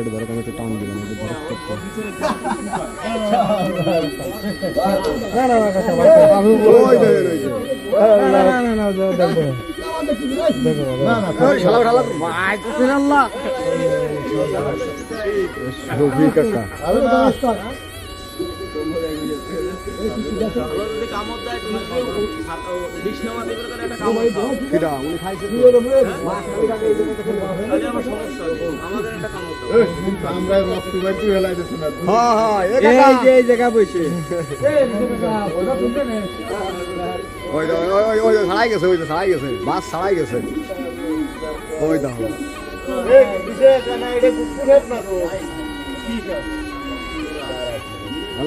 ধরো আমি একটু টান দিলাম ছাড়াই গেছে ওই ছাড়াই গেছে মাছ ছাড়াই গেছে ওই দেখো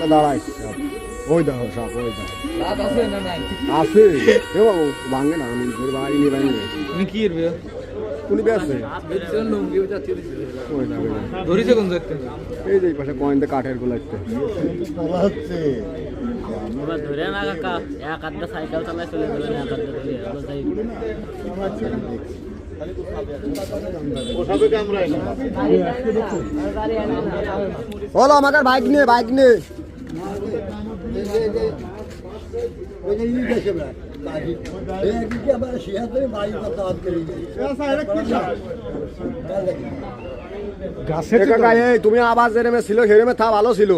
দাঁড়াই ওই দেখো সাপ ওই দেখো আছে এ বাবু ভাঙে না বাড়ি নিয়ে ভাঙে কি কোন আছে ধরেছে কোন দেখতে এই যে পাশে পয়েন্টে কাঠের গুলো একটা ধরে না কাকা এক আধটা সাইকেল চালায় চলে গেল এক আধটা হলো আমাদের বাইক নিয়ে তুমি আবার যেরমে ছিল সেরমে থা ভালো ছিল